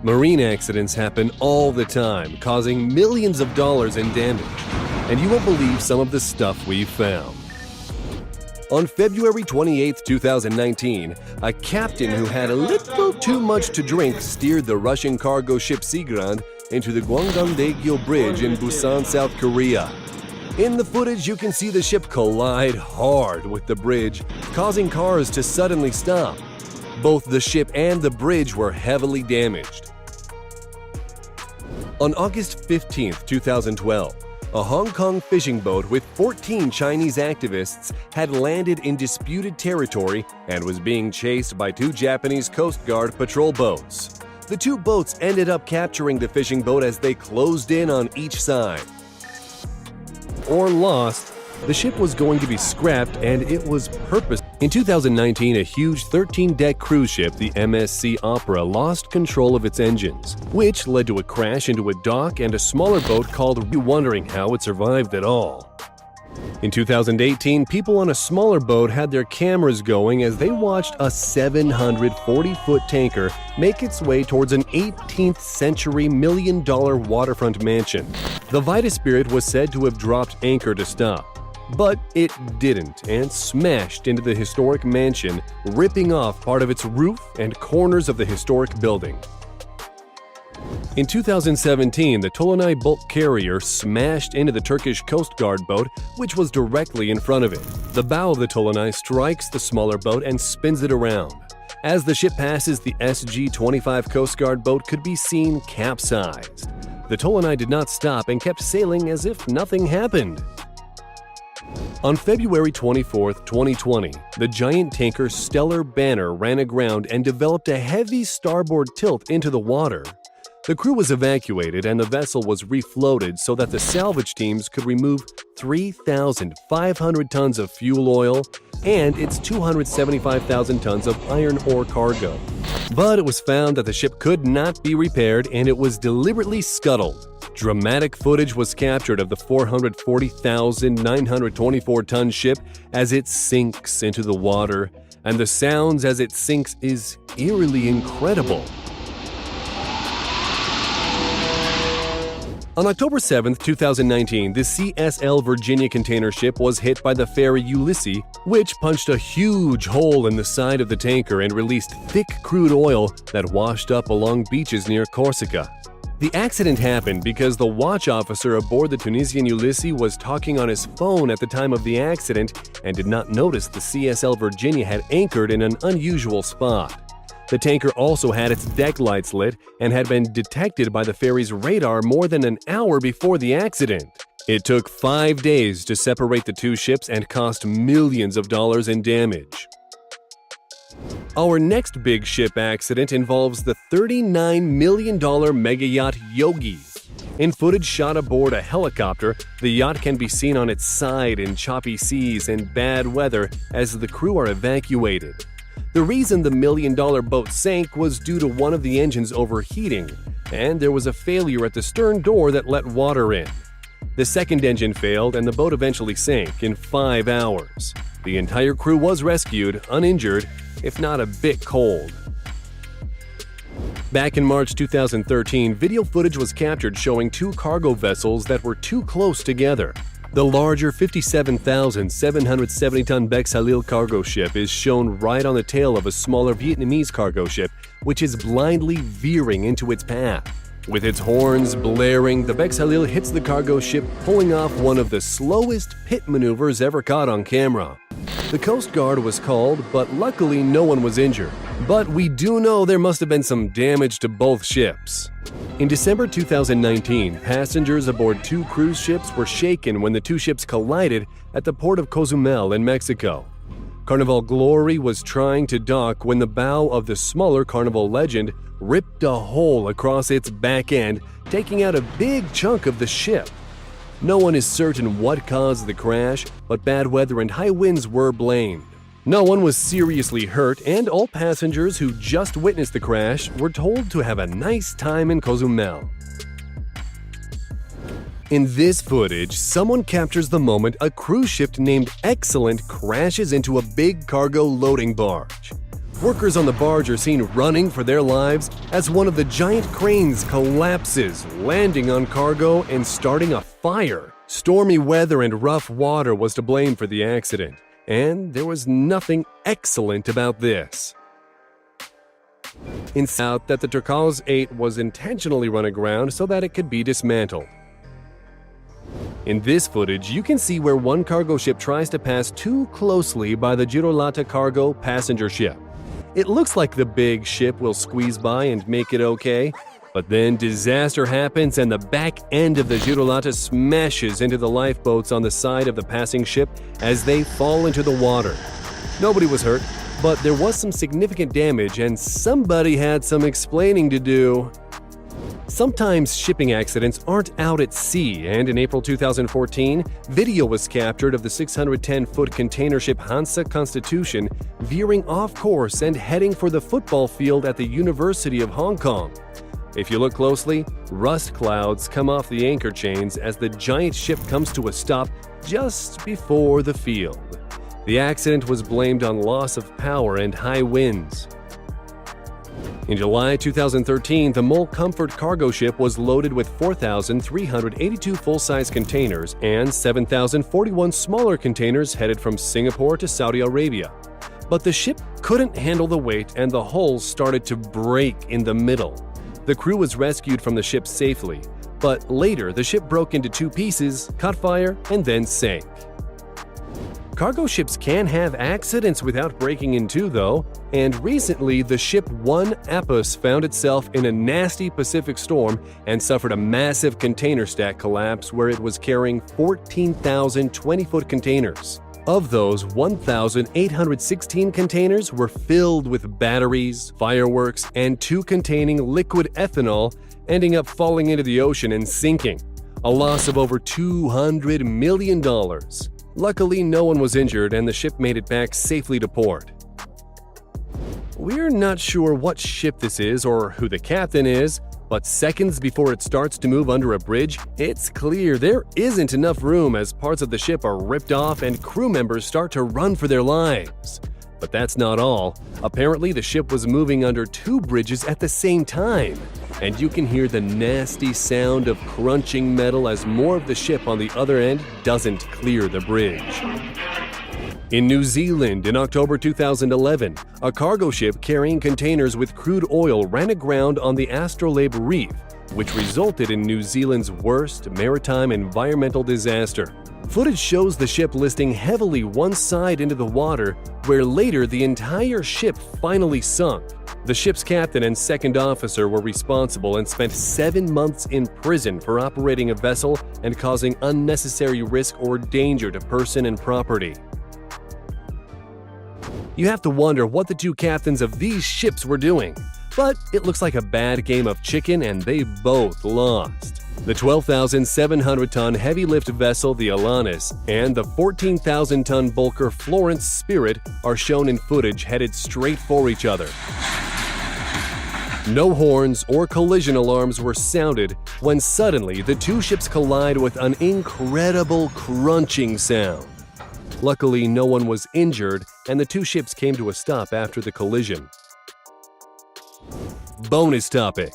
Marine accidents happen all the time, causing millions of dollars in damage. And you won't believe some of the stuff we found. On February 28, 2019, a captain who had a little too much to drink steered the Russian cargo ship Seagrand into the Gwangan-daegyo Bridge in Busan, South Korea. In the footage, you can see the ship collide hard with the bridge, causing cars to suddenly stop. Both the ship and the bridge were heavily damaged. On August 15, 2012, a Hong Kong fishing boat with 14 Chinese activists had landed in disputed territory and was being chased by two Japanese Coast Guard patrol boats. The two boats ended up capturing the fishing boat as they closed in on each side. Or lost, the ship was going to be scrapped and it was purposed. In 2019, a huge 13-deck cruise ship, the MSC Opera, lost control of its engines, which led to a crash into a dock and a smaller boat called wondering how it survived at all. In 2018, people on a smaller boat had their cameras going as they watched a 740-foot tanker make its way towards an 18th century million-dollar waterfront mansion. The Vita Spirit was said to have dropped anchor to stop. But it didn't and smashed into the historic mansion, ripping off part of its roof and corners of the historic building. In 2017, the Tolunai bulk carrier smashed into the Turkish Coast Guard boat, which was directly in front of it. The bow of the Tolunai strikes the smaller boat and spins it around. As the ship passes, the SG-25 Coast Guard boat could be seen capsized. The Tolunai did not stop and kept sailing as if nothing happened. On February 24, 2020, the giant tanker Stellar Banner ran aground and developed a heavy starboard tilt into the water. The crew was evacuated and the vessel was refloated so that the salvage teams could remove 3,500 tons of fuel oil and its 275,000 tons of iron ore cargo. But it was found that the ship could not be repaired and it was deliberately scuttled. Dramatic footage was captured of the 440,924-ton ship as it sinks into the water, and the sounds as it sinks is eerily incredible. On October 7, 2019, the CSL Virginia container ship was hit by the ferry Ulysses, which punched a huge hole in the side of the tanker and released thick crude oil that washed up along beaches near Corsica. The accident happened because the watch officer aboard the Tunisian Ulysses was talking on his phone at the time of the accident and did not notice the CSL Virginia had anchored in an unusual spot. The tanker also had its deck lights lit and had been detected by the ferry's radar more than an hour before the accident. It took 5 days to separate the two ships and cost millions of dollars in damage. Our next big ship accident involves the $39 million mega yacht Yogi. In footage shot aboard a helicopter, the yacht can be seen on its side in choppy seas and bad weather as the crew are evacuated. The reason the million-dollar boat sank was due to one of the engines overheating, and there was a failure at the stern door that let water in. The second engine failed and the boat eventually sank in 5 hours. The entire crew was rescued, uninjured, if not a bit cold. Back in March 2013, video footage was captured showing two cargo vessels that were too close together. The larger 57,770-ton Bex Halil cargo ship is shown right on the tail of a smaller Vietnamese cargo ship, which is blindly veering into its path. With its horns blaring, the Bex Halil hits the cargo ship, pulling off one of the slowest pit maneuvers ever caught on camera. The Coast Guard was called, but luckily no one was injured. But we do know there must have been some damage to both ships. In December 2019, passengers aboard two cruise ships were shaken when the two ships collided at the port of Cozumel in Mexico. Carnival Glory was trying to dock when the bow of the smaller Carnival Legend ripped a hole across its back end, taking out a big chunk of the ship. No one is certain what caused the crash, but bad weather and high winds were blamed. No one was seriously hurt, and all passengers who just witnessed the crash were told to have a nice time in Cozumel. In this footage, someone captures the moment a cruise ship named Excellent crashes into a big cargo loading barge. Workers on the barge are seen running for their lives as one of the giant cranes collapses, landing on cargo and starting a fire. Stormy weather and rough water was to blame for the accident, and there was nothing excellent about this. It's out that the Turcals 8 was intentionally run aground so that it could be dismantled. In this footage, you can see where one cargo ship tries to pass too closely by the Girolata cargo passenger ship. It looks like the big ship will squeeze by and make it okay, but then disaster happens and the back end of the Girolata smashes into the lifeboats on the side of the passing ship as they fall into the water. Nobody was hurt, but there was some significant damage and somebody had some explaining to do. Sometimes shipping accidents aren't out at sea, and in April 2014, video was captured of the 610-foot container ship Hansa Constitution veering off course and heading for the football field at the University of Hong Kong. If you look closely, rust clouds come off the anchor chains as the giant ship comes to a stop just before the field. The accident was blamed on loss of power and high winds. In July 2013, the Mole Comfort cargo ship was loaded with 4,382 full-size containers and 7,041 smaller containers headed from Singapore to Saudi Arabia. But the ship couldn't handle the weight and the hulls started to break in the middle. The crew was rescued from the ship safely, but later the ship broke into two pieces, caught fire, and then sank. Cargo ships can have accidents without breaking in two, though, and recently the ship One Apus found itself in a nasty Pacific storm and suffered a massive container stack collapse where it was carrying 14,000 20-foot containers. Of those, 1,816 containers were filled with batteries, fireworks, and two containing liquid ethanol, ending up falling into the ocean and sinking, a loss of over $200 million. Luckily, no one was injured and the ship made it back safely to port. We're not sure what ship this is or who the captain is, but seconds before it starts to move under a bridge, it's clear there isn't enough room as parts of the ship are ripped off and crew members start to run for their lives. But that's not all. Apparently, the ship was moving under two bridges at the same time, and you can hear the nasty sound of crunching metal as more of the ship on the other end doesn't clear the bridge. In New Zealand, in October 2011, a cargo ship carrying containers with crude oil ran aground on the Astrolabe Reef, which resulted in New Zealand's worst maritime environmental disaster. Footage shows the ship listing heavily one side into the water, where later the entire ship finally sunk. The ship's captain and second officer were responsible and spent 7 months in prison for operating a vessel and causing unnecessary risk or danger to person and property. You have to wonder what the two captains of these ships were doing, but it looks like a bad game of chicken and they both lost. The 12,700-ton heavy-lift vessel, the Alanis, and the 14,000-ton bulker Florence Spirit are shown in footage headed straight for each other. No horns or collision alarms were sounded when suddenly the two ships collide with an incredible crunching sound. Luckily, no one was injured and the two ships came to a stop after the collision. Bonus topic.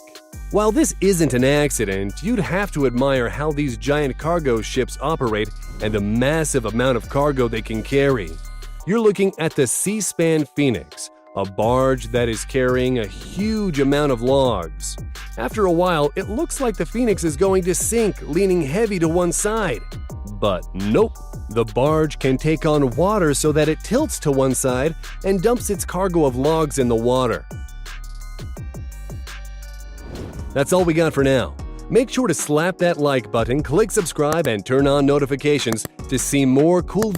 While this isn't an accident, you'd have to admire how these giant cargo ships operate and the massive amount of cargo they can carry. You're looking at the Seaspan Phoenix, a barge that is carrying a huge amount of logs. After a while, it looks like the Phoenix is going to sink, leaning heavy to one side. But nope, the barge can take on water so that it tilts to one side and dumps its cargo of logs in the water. That's all we got for now. Make sure to slap that like button, click subscribe, and turn on notifications to see more cool videos.